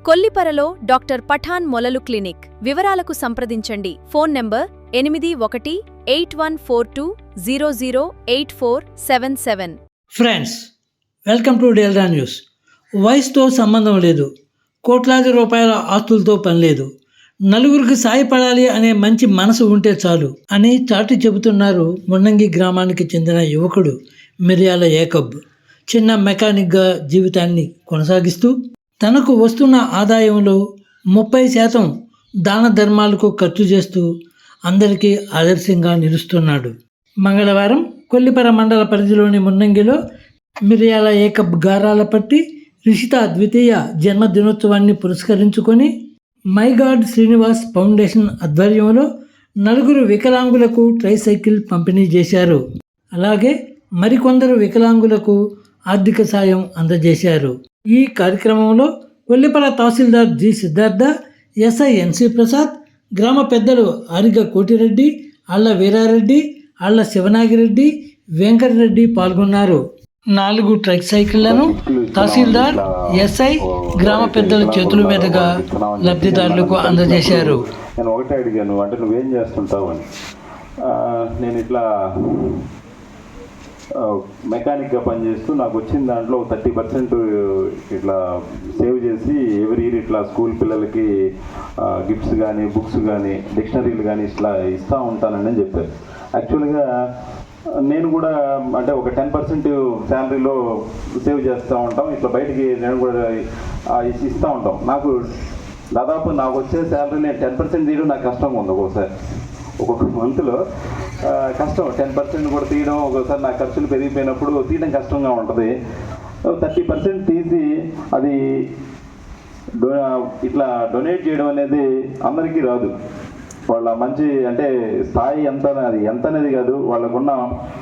కొల్లిపరలో doctor Pathan మొలలు clinic. వివరాలకు సంప్రదించండి. Phone number 818182008477. Friends, welcome to delta news. వయసుతో సంబంధం లేదు, కోట్లాది రూపాయల ఆస్తులతో పని లేదు, నలుగురికి సాయపడాలి అనే మంచి మనసు ఉంటే చాలు అని చాటి చెబుతున్నారు మున్నంగి గ్రామానికి చెందిన యువకుడు మిర్యాల యాకబ్. చిన్న మెకానిక్గా జీవితాన్ని కొనసాగిస్తూ తనకు వస్తున్న ఆదాయంలో 30% దాన ధర్మాలకు ఖర్చు చేస్తూ అందరికీ ఆదర్శంగా నిలుస్తున్నాడు. మంగళవారం కొల్లిపర మండల పరిధిలోని మున్నంగిలో మిర్యాల యాకబ్ గారాలపట్టి రిషిత ద్వితీయ జన్మదినోత్సవాన్ని పురస్కరించుకొని మైగాడ్ శ్రీనివాస్ ఫౌండేషన్ ఆధ్వర్యంలో 4 వికలాంగులకు ట్రైసైకిల్ పంపిణీ చేశారు. అలాగే మరికొందరు వికలాంగులకు ఆర్థిక సాయం అందజేశారు. ఈ కార్యక్రమంలో కొల్లిపర తహసీల్దార్ జి సిద్ధార్థ, ఎస్ఐ ఎన్సి ప్రసాద్, గ్రామ పెద్దలు ఆరిగ కోటిరెడ్డి, ఆళ్ల వీరారెడ్డి, ఆళ్ల శివనాగిరెడ్డి, వెంకటరెడ్డి పాల్గొన్నారు. 4 ట్రైసైకిళ్లను తహసీల్దార్, ఎస్ఐ, గ్రామ పెద్దల చేతుల మీదుగా లబ్ధిదారులకు అందజేశారు. నేను ఒకటే అడిగాను, అంటే నువ్వేం చేస్తుంటావు అని. నేను ఇట్లా మెకానిక్గా పనిచేస్తూ నాకు వచ్చిన దాంట్లో 30% ఇట్లా సేవ్ చేసి ఎవ్రీ ఇయర్ ఇట్లా స్కూల్ పిల్లలకి గిఫ్ట్స్ కానీ, బుక్స్ కానీ, డిక్షనరీలు కానీ ఇట్లా ఇస్తూ ఉంటానని చెప్పారు. యాక్చువల్గా నేను కూడా అంటే ఒక 10% శాలరీలో సేవ్ చేస్తూ ఉంటాం. ఇట్లా బయటికి నేను కూడా ఇస్తూ ఉంటాం. నాకు దాదాపు నాకు వచ్చే శాలరీ నేను 10% తీయడం నాకు కష్టంగా ఉంది. ఒక్కొక్క మంత్లో కష్టం. 10% కూడా తీయడం ఒకసారి నా ఖర్చులు పెరిగిపోయినప్పుడు తీయడం కష్టంగా ఉంటుంది. 30% తీసి అది ఇట్లా డొనేట్ చేయడం అనేది అందరికీ రాదు. వాళ్ళ మంచి అంటే స్థాయి ఎంత అనేది కాదు, వాళ్ళకున్న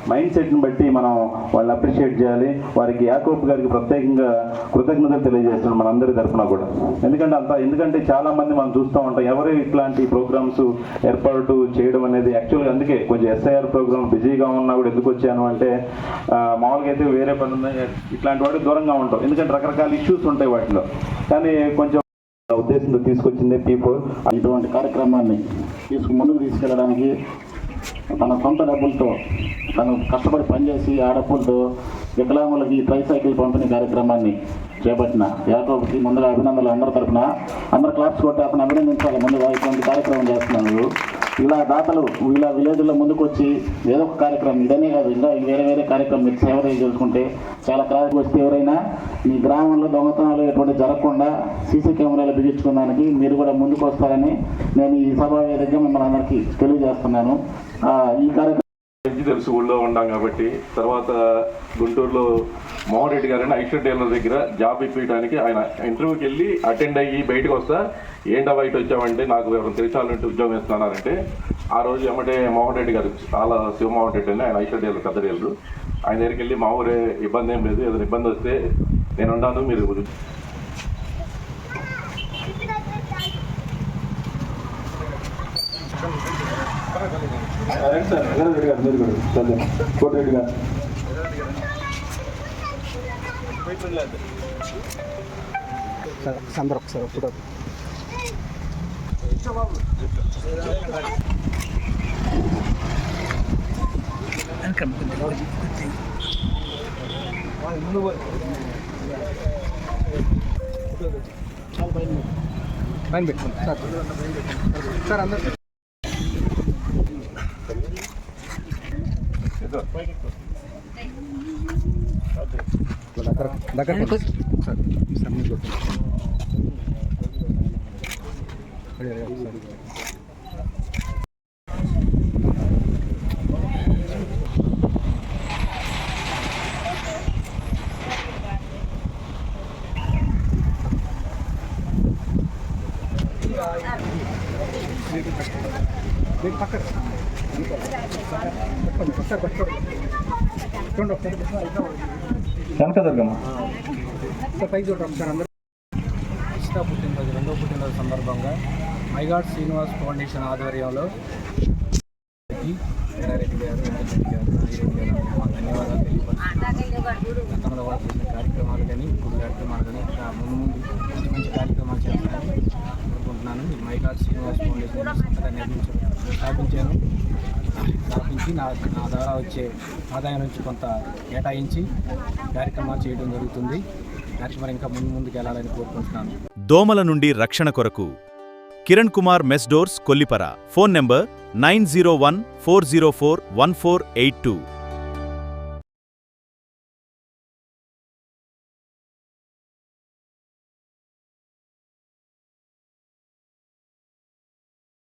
మైండ్ సెట్ని బట్టి మనం వాళ్ళని అప్రిషియేట్ చేయాలి. వారికి యాకోబ్ గారికి ప్రత్యేకంగా కృతజ్ఞతలు తెలియజేస్తున్నాం మనందరి తరఫున కూడా. ఎందుకంటే చాలామంది మనం చూస్తూ ఉంటాం, ఎవరు ఇట్లాంటి ప్రోగ్రామ్స్ ఏర్పాటు చేయడం అనేది యాక్చువల్గా అందుకే కొంచెం ఎస్ఐఆర్ ప్రోగ్రామ్ బిజీగా ఉన్నా కూడా ఎందుకు వచ్చాను అంటే మామూలుగా అయితే వేరే పని ఉంది, ఇట్లాంటి వాటికి దూరంగా ఉంటాం. ఎందుకంటే రకరకాల ఇష్యూస్ ఉంటాయి వాటిలో. కానీ కొంచెం ఉద్దేశంతో తీసుకొచ్చింది P4 ఇటువంటి కార్యక్రమాన్ని ముందుకు తీసుకెళ్ళడానికి తన సొంత డబ్బులతో తను కష్టపడి పనిచేసి ఆ డబ్బులతో వికలాంగులకి ట్రైసైకిల్ పంపిణీ కార్యక్రమాన్ని చేపట్టిన యాకోబ్కి ముందుగా అభినందనలు. అందరి తరఫున అందరు క్లాప్స్ కొట్టి అతను అభినందించాలి. ముందుగా ఇటువంటి కార్యక్రమం చేస్తున్నారు. ఇలా దాతలు ఇలా విలేజ్లో ముందుకు వచ్చి ఏదో ఒక కార్యక్రమం, ఇదనే కాదు ఇంకా వేరే కార్యక్రమం మీరు సేవ చేసుకుంటే చాలా క్లాస్కి వస్తే ఎవరైనా మీ గ్రామంలో దొంగతనాలు ఎటువంటి జరగకుండా సీసీ కెమెరాలు బిగించుకోవడానికి మీరు కూడా ముందుకు వస్తారని నేను ఈ సభ వేదికగా మిమ్మల్ని అందరికీ తెలియజేస్తున్నాను. ఈ కార్యక్రమం తెలుసు, ఊళ్ళో ఉన్నాం కాబట్టి. తర్వాత గుంటూరులో మోహన్ రెడ్డి గారని ఐశ్వర్య టైలర్ దగ్గర జాబ్ ఇప్పించడానికి ఆయన ఇంటర్వ్యూకి వెళ్ళి అటెండ్ అయ్యి బయటకు వస్తా, ఏంటా బయట వచ్చామంటే నాకు ఎవరైనా తెలిసాలంటే ఉద్యోగం ఇస్తున్నారంటే ఆ రోజు ఏమంటే మోహన్ రెడ్డి గారు చాలా శివమోహన్ రెడ్డి అని ఆయన ఐశ్వర్య టైలర్ పెద్ద టైలరు, ఆయన దగ్గరికి వెళ్ళి మా ఊరే ఇబ్బంది ఏం లేదు, ఏదైనా ఇబ్బంది వస్తే నేను ఉన్నాను మీరు సార్ రెడ్డి గారు మీరు కూడా కోటిరెడ్డి గారు అందరూ ఒకసారి ఫోటో పైన పెట్టుకోండి సార్ అందరు దగ్గర సార్ సబ్మిట్ పక్కన కనకదుర్గమ్మ పైకి చూడండి సార్. అందరూ పుట్టినరోజు 2వ పుట్టినరోజు సందర్భంగా మైగాడ్ శ్రీనివాస్ ఫౌండేషన్ ఆధ్వర్యంలో రెడ్డి గారు, వెంకటరెడ్డి గారు, నాగిరెడ్డి గారు ధన్యవాదాలు తెలియపరుస్తున్నాను. గతంలో వాళ్ళు చేసిన కార్యక్రమాలు కానీ ఇప్పుడు కార్యక్రమాలు కానీ ముందు మంచి మంచి కార్యక్రమాలు చేస్తారు. మైగాడ్ శ్రీనివాస్ ఫౌండేషన్ సంస్థగా స్థాపించి నా ద్వారా వచ్చే ఆదాయం నుంచి కొంత కేటాయించి కార్యక్రమాలు చేయడం జరుగుతుంది. కార్యక్రమం ఇంకా ముందుకు వెళ్ళాలని కోరుకుంటున్నాను. దోమల నుండి రక్షణ కొరకు కిరణ్ కుమార్ మెస్డోర్స్ కొల్లిపర. Phone number 9014041482.